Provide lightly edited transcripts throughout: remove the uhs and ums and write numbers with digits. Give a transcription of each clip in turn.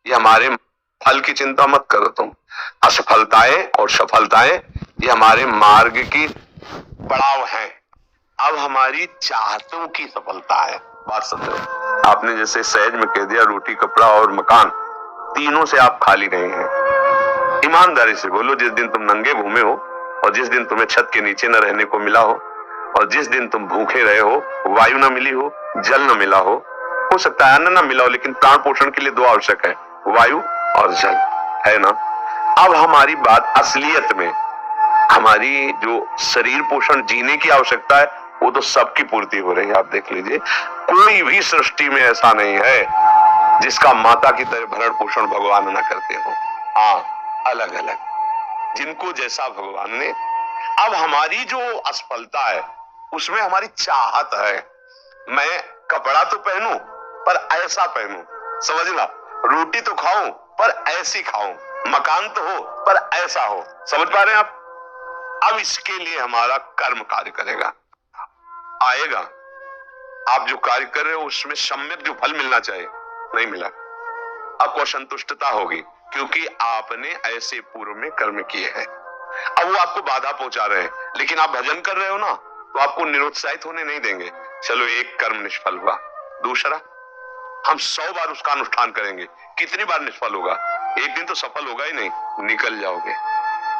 ये हमारे फल की चिंता मत करो तुम। असफलताएं और सफलताएं ये हमारे मार्ग की पड़ाव हैं। अब हमारी चाहतों की सफलता है। बात समझो, आपने जैसे सहज में कह दिया रोटी कपड़ा और मकान, तीनों से आप खाली नहीं हैं। ईमानदारी से बोलो, जिस दिन तुम नंगे घूमे हो और जिस दिन तुम्हें छत के नीचे न रहने को मिला हो और जिस दिन तुम भूखे रहे हो, वायु न मिली हो, जल न मिला हो सकता है अन्न न मिला हो, लेकिन प्राण पोषण के लिए दो आवश्यक है, वायु और जल, है ना। अब हमारी बात असलियत में, हमारी जो शरीर पोषण जीने की आवश्यकता है वो तो सबकी पूर्ति हो रही है। आप देख लीजिए, कोई भी सृष्टि में ऐसा नहीं है जिसका माता की तरह भरण पोषण भगवान न करते हो। हाँ, अलग अलग जिनको जैसा भगवान ने। अब हमारी जो असफलता है उसमें हमारी चाहत है, मैं कपड़ा तो पहनूं पर ऐसा पहनूं, समझना, रोटी तो खाऊं पर ऐसी खाऊं, मकान तो हो पर ऐसा हो। समझ पा रहे हैं आप? अब इसके लिए हमारा कर्म कार्य करेगा, आएगा। आप जो कार्य कर रहे हो उसमें सम्यक जो फल मिलना चाहिए नहीं मिला, आपको असंतुष्टता होगी क्योंकि आपने ऐसे पूर्व में कर्म किए हैं। अब वो आपको बाधा पहुंचा रहे हैं, लेकिन आप भजन कर रहे हो ना, तो आपको निरुत्साहित होने नहीं देंगे। चलो, एक कर्म निष्फल हुआ, दूसरा हम 100 बार उसका अनुष्ठान करेंगे, कितनी बार निष्फल होगा? एक दिन तो सफल होगा ही नहीं, निकल जाओगे,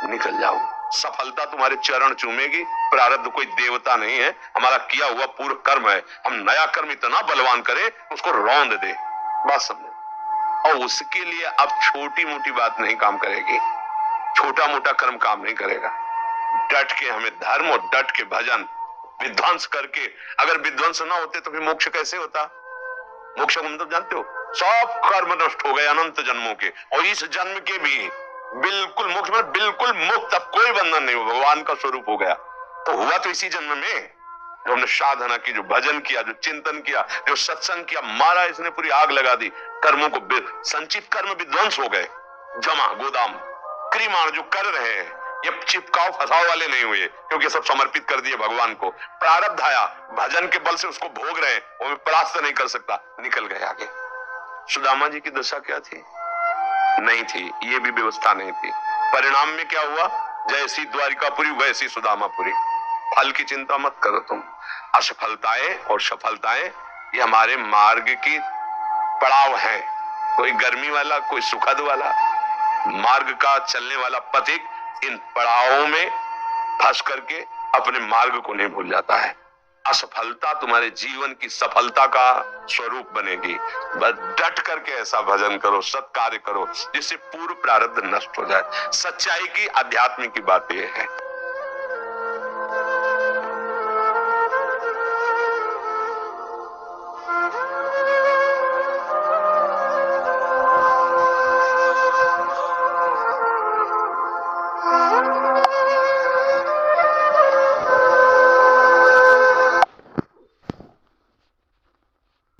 निकल जाओगे। सफलता तुम्हारे चरण चूमेगी। प्रारब्ध कोई देवता नहीं है, हमारा किया हुआ पूर्व कर्म है। हम नया कर्म इतना बलवान करें उसको रौंद दे। बात समझो। और उसके लिए अब छोटी मोटी बात नहीं काम करेगी, छोटा मोटा कर्म काम नहीं करेगा। डट के हमें धर्म और डट के भजन विध्वंस करके, अगर विध्वंस ना होते तो फिर मोक्ष कैसे होता? मोक्ष को मतलब जानते हो, सब कर्म नष्ट हो गए अनंत जन्मों के, और इस जन्म के भी बिल्कुल मोक्ष में बिल्कुल मुक्त, अब कोई बंधन नहीं हो, भगवान का स्वरूप हो गया। तो हुआ तो इसी जन्म में, जो हमने साधना की, जो भजन किया, जो चिंतन किया, जो सत्संग किया, मारा इसने पूरी आग लगा दी कर्मों को। संचित कर्म विध्वंस हो गए, जमा गोदाम क्रिमाण जो कर रहे हैं ये चिपकाव फसाव वाले नहीं हुए, क्योंकि सब समर्पित कर दिए भगवान को। प्रारब्ध आया, भजन के बल से उसको भोग रहे हैं, वो मैं परास्त नहीं कर सकता, निकल गए आगे। सुदामा जी की दशा क्या थी? नहीं थी, ये भी व्यवस्था नहीं थी। परिणाम में क्या हुआ? जैसी द्वारिकापुरी वैसी सुदामापुरी। फल की चिंता मत करो तुम। असफलताएं और सफलताएं ये हमारे मार्ग की पड़ाव हैं, कोई गर्मी वाला, कोई सुखद वाला। मार्ग का चलने वाला पथिक इन पड़ावों में फंस करके अपने मार्ग को नहीं भूल जाता है। असफलता तुम्हारे जीवन की सफलता का स्वरूप बनेगी। बस डट करके ऐसा भजन करो, सत्कार्य करो जिससे पूर्व प्रारब्ध नष्ट हो जाए। सच्चाई की, अध्यात्म की बात यह है।